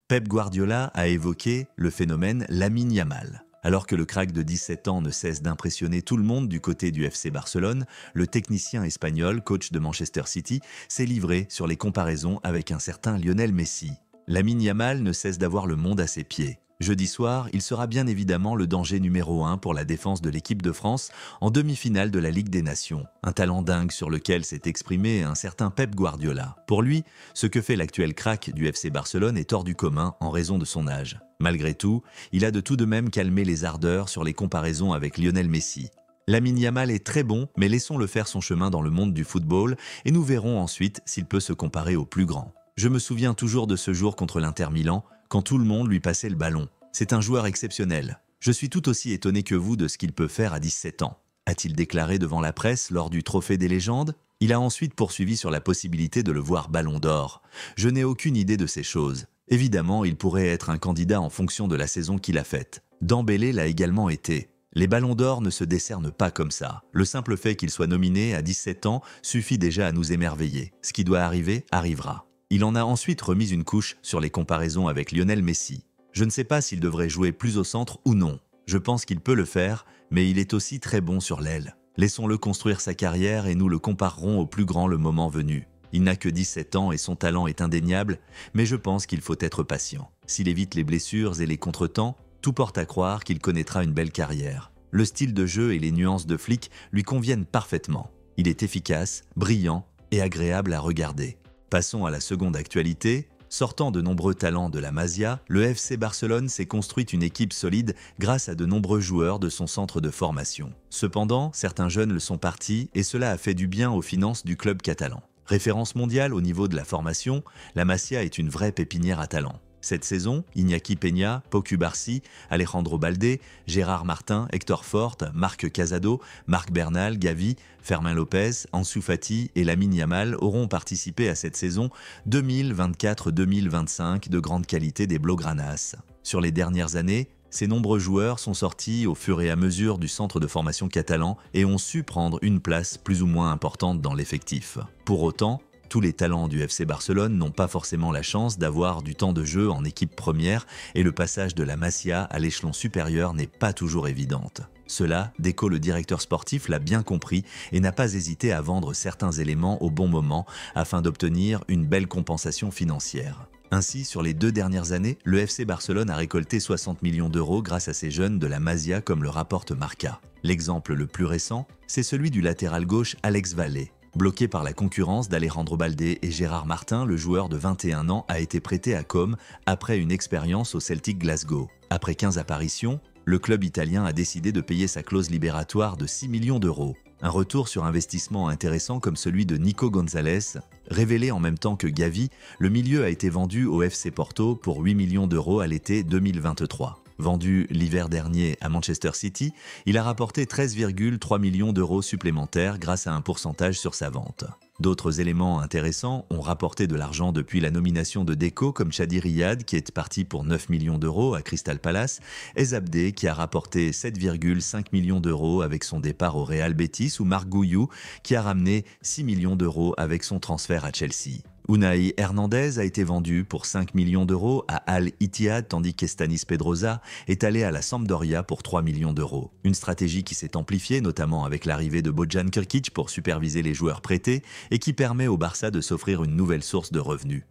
Pep Guardiola a évoqué le phénomène Lamine Yamal. Alors que le crack de 17 ans ne cesse d'impressionner tout le monde du côté du FC Barcelone, le technicien espagnol, coach de Manchester City, s'est livré sur les comparaisons avec un certain Lionel Messi. Lamine Yamal ne cesse d'avoir le monde à ses pieds. Jeudi soir, il sera bien évidemment le danger numéro 1 pour la défense de l'équipe de France en demi-finale de la Ligue des Nations. Un talent dingue sur lequel s'est exprimé un certain Pep Guardiola. Pour lui, ce que fait l'actuel crack du FC Barcelone est hors du commun en raison de son âge. Malgré tout, il a de tout de même calmé les ardeurs sur les comparaisons avec Lionel Messi. Lamine Yamal est très bon, mais laissons-le faire son chemin dans le monde du football et nous verrons ensuite s'il peut se comparer aux plus grands. Je me souviens toujours de ce jour contre l'Inter Milan, quand tout le monde lui passait le ballon. C'est un joueur exceptionnel. Je suis tout aussi étonné que vous de ce qu'il peut faire à 17 ans. A-t-il déclaré devant la presse lors du Trophée des légendes? Il a ensuite poursuivi sur la possibilité de le voir Ballon d'Or. Je n'ai aucune idée de ces choses. Évidemment, il pourrait être un candidat en fonction de la saison qu'il a faite. Dembélé l'a également été. Les Ballons d'Or ne se décernent pas comme ça. Le simple fait qu'il soit nominé à 17 ans suffit déjà à nous émerveiller. Ce qui doit arriver, arrivera. Il en a ensuite remis une couche sur les comparaisons avec Lionel Messi. Je ne sais pas s'il devrait jouer plus au centre ou non. Je pense qu'il peut le faire, mais il est aussi très bon sur l'aile. Laissons-le construire sa carrière et nous le comparerons au plus grand le moment venu. Il n'a que 17 ans et son talent est indéniable, mais je pense qu'il faut être patient. S'il évite les blessures et les contretemps, tout porte à croire qu'il connaîtra une belle carrière. Le style de jeu et les nuances de flic lui conviennent parfaitement. Il est efficace, brillant et agréable à regarder. Passons à la seconde actualité. Sortant de nombreux talents de la Masia, le FC Barcelone s'est construit une équipe solide grâce à de nombreux joueurs de son centre de formation. Cependant, certains jeunes le sont partis et cela a fait du bien aux finances du club catalan. Référence mondiale au niveau de la formation, la Masia est une vraie pépinière à talent. Cette saison, Iñaki Peña, Pau Cubarsí, Alejandro Balde, Gérard Martin, Hector Fort, Marc Casado, Marc Bernal, Gavi, Fermin Lopez, Ansu Fati et Lamine Yamal auront participé à cette saison 2024-2025 de grande qualité des Blaugranas. Sur les dernières années, ces nombreux joueurs sont sortis au fur et à mesure du centre de formation catalan et ont su prendre une place plus ou moins importante dans l'effectif. Pour autant, tous les talents du FC Barcelone n'ont pas forcément la chance d'avoir du temps de jeu en équipe première et le passage de la Masia à l'échelon supérieur n'est pas toujours évidente. Cela, Deco le directeur sportif l'a bien compris et n'a pas hésité à vendre certains éléments au bon moment afin d'obtenir une belle compensation financière. Ainsi, sur les 2 dernières années, le FC Barcelone a récolté 60 millions d'euros grâce à ces jeunes de la Masia comme le rapporte Marca. L'exemple le plus récent, c'est celui du latéral gauche Alex Vallée. Bloqué par la concurrence d'Alejandro Balde et Gérard Martin, le joueur de 21 ans a été prêté à Com après une expérience au Celtic Glasgow. Après 15 apparitions, le club italien a décidé de payer sa clause libératoire de 6 millions d'euros. Un retour sur investissement intéressant comme celui de Nico Gonzalez. Révélé en même temps que Gavi, le milieu a été vendu au FC Porto pour 8 millions d'euros à l'été 2023. Vendu l'hiver dernier à Manchester City, il a rapporté 13,3 millions d'euros supplémentaires grâce à un pourcentage sur sa vente. D'autres éléments intéressants ont rapporté de l'argent depuis la nomination de Deco comme Chadi Riyad qui est parti pour 9 millions d'euros à Crystal Palace et Zabdé qui a rapporté 7,5 millions d'euros avec son départ au Real Betis ou Marc Gouillou qui a ramené 6 millions d'euros avec son transfert à Chelsea. Unai Hernandez a été vendu pour 5 millions d'euros à Al Ittihad tandis qu'Estanis Pedrosa est allé à la Sampdoria pour 3 millions d'euros. Une stratégie qui s'est amplifiée notamment avec l'arrivée de Bojan Krkić pour superviser les joueurs prêtés et qui permet au Barça de s'offrir une nouvelle source de revenus.